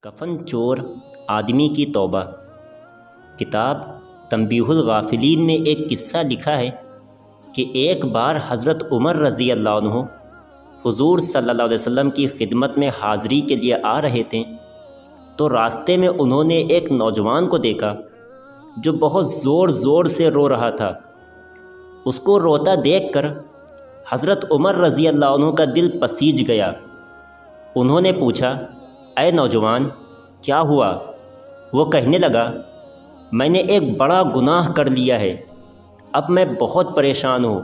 کفن چور آدمی کی توبہ۔ کتاب تنبیہ الغافلین میں ایک قصہ لکھا ہے کہ ایک بار حضرت عمر رضی اللہ عنہ حضور صلی اللہ علیہ وسلم کی خدمت میں حاضری کے لیے آ رہے تھے تو راستے میں انہوں نے ایک نوجوان کو دیکھا جو بہت زور زور سے رو رہا تھا۔ اس کو روتا دیکھ کر حضرت عمر رضی اللہ عنہ کا دل پسیج گیا۔ انہوں نے پوچھا، اے نوجوان، کیا ہوا؟ وہ کہنے لگا، میں نے ایک بڑا گناہ کر لیا ہے، اب میں بہت پریشان ہوں،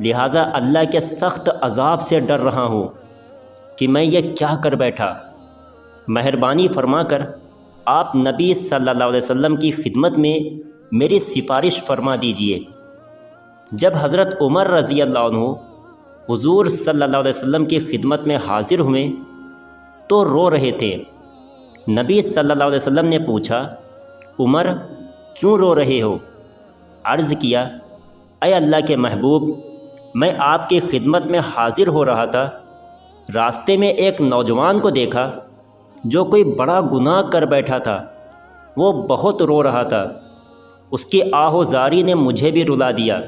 لہٰذا اللہ کے سخت عذاب سے ڈر رہا ہوں کہ میں یہ کیا کر بیٹھا۔ مہربانی فرما کر آپ نبی صلی اللہ علیہ وسلم کی خدمت میں میری سفارش فرما دیجئے۔ جب حضرت عمر رضی اللہ عنہ حضور صلی اللہ علیہ وسلم کی خدمت میں حاضر ہوئے تو رو رہے تھے۔ نبی صلی اللہ علیہ وسلم نے پوچھا، عمر کیوں رو رہے ہو؟ عرض کیا، اے اللہ کے محبوب، میں آپ کی خدمت میں حاضر ہو رہا تھا، راستے میں ایک نوجوان کو دیکھا جو کوئی بڑا گناہ کر بیٹھا تھا، وہ بہت رو رہا تھا، اس کی آہ و زاری نے مجھے بھی رلا دیا۔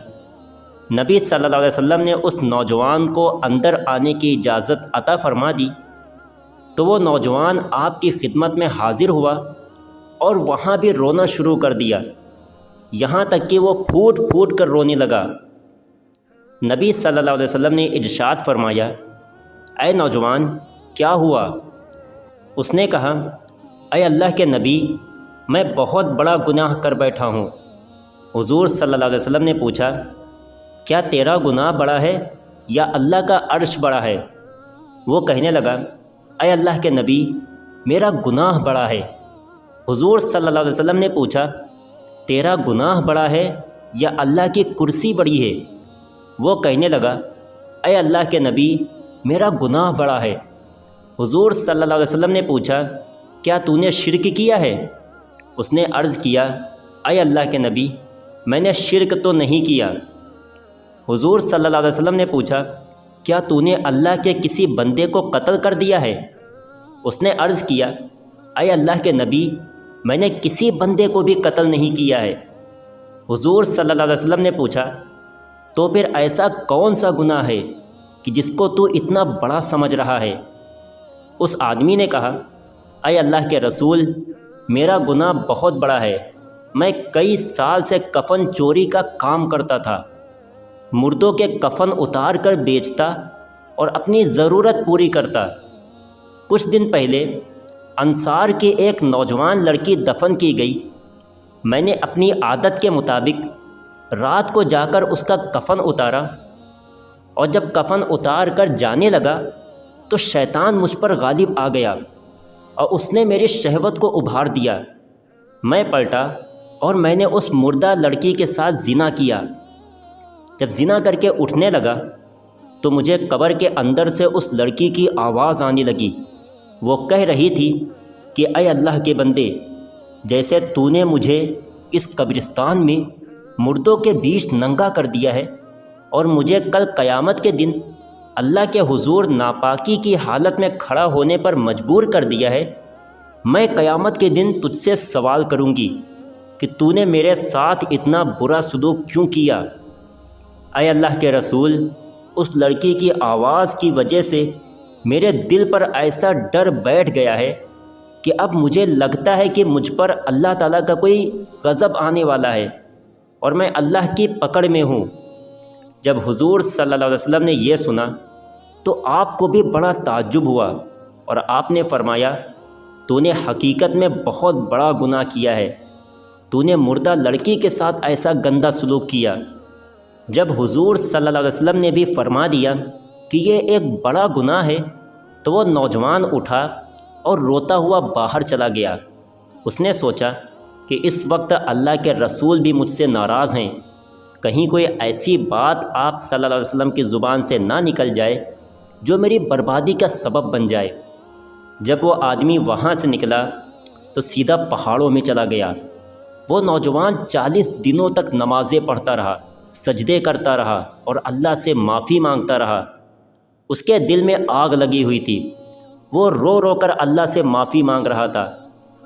نبی صلی اللہ علیہ وسلم نے اس نوجوان کو اندر آنے کی اجازت عطا فرما دی تو وہ نوجوان آپ کی خدمت میں حاضر ہوا اور وہاں بھی رونا شروع کر دیا، یہاں تک کہ وہ پھوٹ پھوٹ کر رونے لگا۔ نبی صلی اللہ علیہ وسلم نے ارشاد فرمایا، اے نوجوان، کیا ہوا؟ اس نے کہا، اے اللہ کے نبی، میں بہت بڑا گناہ کر بیٹھا ہوں۔ حضور صلی اللہ علیہ وسلم نے پوچھا، کیا تیرا گناہ بڑا ہے یا اللہ کا عرش بڑا ہے؟ وہ کہنے لگا، اے اللہ کے نبی، میرا گناہ بڑا ہے۔ حضور صلی اللہ علیہ وسلم نے پوچھا، تیرا گناہ بڑا ہے یا اللہ کی کرسی بڑی ہے؟ وہ کہنے لگا، اے اللہ کے نبی، میرا گناہ بڑا ہے۔ حضور صلی اللہ علیہ وسلم نے پوچھا، کیا تو نے شرک کیا ہے؟ اس نے عرض کیا، اے اللہ کے نبی، میں نے شرک تو نہیں کیا۔ حضور صلی اللہ علیہ وسلم نے پوچھا، کیا تو نے اللہ کے کسی بندے کو قتل کر دیا ہے؟ اس نے عرض کیا، اے اللہ کے نبی، میں نے کسی بندے کو بھی قتل نہیں کیا ہے۔ حضور صلی اللہ علیہ وسلم نے پوچھا، تو پھر ایسا کون سا گناہ ہے کہ جس کو تو اتنا بڑا سمجھ رہا ہے؟ اس آدمی نے کہا، اے اللہ کے رسول، میرا گناہ بہت بڑا ہے، میں کئی سال سے کفن چوری کا کام کرتا تھا، مردوں کے کفن اتار کر بیچتا اور اپنی ضرورت پوری کرتا۔ کچھ دن پہلے انصار کی ایک نوجوان لڑکی دفن کی گئی، میں نے اپنی عادت کے مطابق رات کو جا کر اس کا کفن اتارا، اور جب کفن اتار کر جانے لگا تو شیطان مجھ پر غالب آ گیا اور اس نے میری شہوت کو ابھار دیا۔ میں پلٹا اور میں نے اس مردہ لڑکی کے ساتھ زنا کیا۔ جب زنا کر کے اٹھنے لگا تو مجھے قبر کے اندر سے اس لڑکی کی آواز آنے لگی۔ وہ کہہ رہی تھی کہ اے اللہ کے بندے، جیسے تو نے مجھے اس قبرستان میں مردوں کے بیچ ننگا کر دیا ہے اور مجھے کل قیامت کے دن اللہ کے حضور ناپاکی کی حالت میں کھڑا ہونے پر مجبور کر دیا ہے، میں قیامت کے دن تجھ سے سوال کروں گی کہ تو نے میرے ساتھ اتنا برا سلوک کیوں کیا۔ اے اللہ کے رسول، اس لڑکی کی آواز کی وجہ سے میرے دل پر ایسا ڈر بیٹھ گیا ہے کہ اب مجھے لگتا ہے کہ مجھ پر اللہ تعالیٰ کا کوئی غضب آنے والا ہے اور میں اللہ کی پکڑ میں ہوں۔ جب حضور صلی اللہ علیہ وسلم نے یہ سنا تو آپ کو بھی بڑا تعجب ہوا اور آپ نے فرمایا، تو نے حقیقت میں بہت بڑا گناہ کیا ہے، تو نے مردہ لڑکی کے ساتھ ایسا گندا سلوک کیا۔ جب حضور صلی اللہ علیہ وسلم نے بھی فرما دیا کہ یہ ایک بڑا گناہ ہے تو وہ نوجوان اٹھا اور روتا ہوا باہر چلا گیا۔ اس نے سوچا کہ اس وقت اللہ کے رسول بھی مجھ سے ناراض ہیں، کہیں کوئی ایسی بات آپ صلی اللہ علیہ وسلم کی زبان سے نہ نکل جائے جو میری بربادی کا سبب بن جائے۔ جب وہ آدمی وہاں سے نکلا تو سیدھا پہاڑوں میں چلا گیا۔ وہ نوجوان 40 دنوں تک نمازیں پڑھتا رہا، سجدے کرتا رہا اور اللہ سے معافی مانگتا رہا۔ اس کے دل میں آگ لگی ہوئی تھی وہ رو رو کر اللہ سے معافی مانگ رہا تھا۔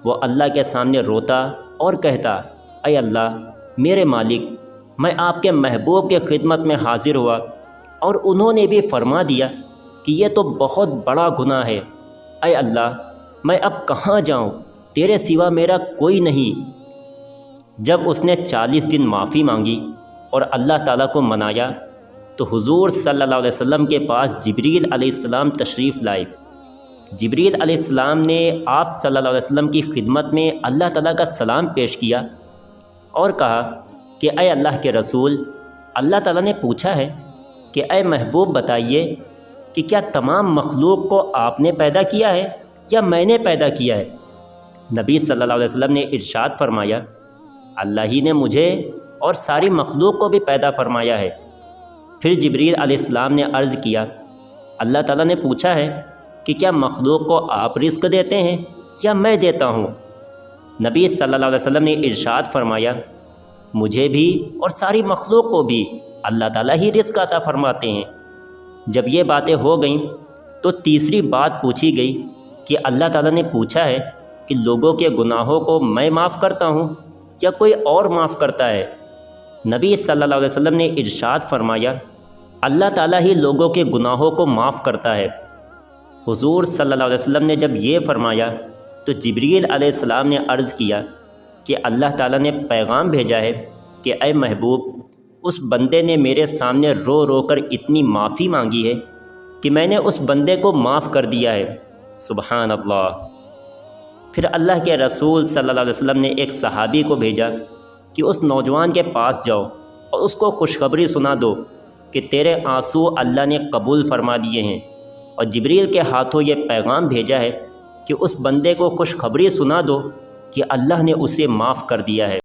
وہ اللہ کے سامنے روتا اور کہتا، اے اللہ میرے مالک، میں آپ کے محبوب کے خدمت میں حاضر ہوا اور انہوں نے بھی فرما دیا کہ یہ تو بہت بڑا گناہ ہے۔ اے اللہ میں اب کہاں جاؤں، تیرے سوا میرا کوئی نہیں۔ جب اس نے 40 دن معافی مانگی اور اللہ تعالیٰ کو منایا تو حضور صلی اللہ علیہ وسلم کے پاس جبریل علیہ السلام تشریف لائے۔ جبریل علیہ السلام نے آپ صلی اللہ علیہ وسلم کی خدمت میں اللہ تعالیٰ کا سلام پیش کیا اور کہا کہ اے اللہ کے رسول، اللہ تعالیٰ نے پوچھا ہے کہ اے محبوب بتائیے کہ کیا تمام مخلوق کو آپ نے پیدا کیا ہے یا میں نے پیدا کیا ہے؟ نبی صلی اللہ علیہ وسلم نے ارشاد فرمایا، اللہ ہی نے مجھے اور ساری مخلوق کو بھی پیدا فرمایا ہے۔ پھر جبریل علیہ السلام نے عرض کیا، اللہ تعالیٰ نے پوچھا ہے کہ کیا مخلوق کو آپ رزق دیتے ہیں یا میں دیتا ہوں؟ نبی صلی اللہ علیہ وسلم نے ارشاد فرمایا، مجھے بھی اور ساری مخلوق کو بھی اللہ تعالیٰ ہی رزق عطا فرماتے ہیں۔ جب یہ باتیں ہو گئیں تو تیسری بات پوچھی گئی کہ اللہ تعالیٰ نے پوچھا ہے کہ لوگوں کے گناہوں کو میں معاف کرتا ہوں یا کوئی اور معاف کرتا ہے؟ نبی صلی اللہ علیہ وسلم نے ارشاد فرمایا، اللہ تعالیٰ ہی لوگوں کے گناہوں کو معاف کرتا ہے۔ حضور صلی اللہ علیہ وسلم نے جب یہ فرمایا تو جبریل علیہ السلام نے عرض کیا کہ اللہ تعالیٰ نے پیغام بھیجا ہے کہ اے محبوب، اس بندے نے میرے سامنے رو رو کر اتنی معافی مانگی ہے کہ میں نے اس بندے کو معاف کر دیا ہے۔ سبحان اللہ۔ پھر اللہ کے رسول صلی اللہ علیہ وسلم نے ایک صحابی کو بھیجا کہ اس نوجوان کے پاس جاؤ اور اس کو خوشخبری سنا دو کہ تیرے آنسو اللہ نے قبول فرما دیے ہیں، اور جبریل کے ہاتھوں یہ پیغام بھیجا ہے کہ اس بندے کو خوشخبری سنا دو کہ اللہ نے اسے معاف کر دیا ہے۔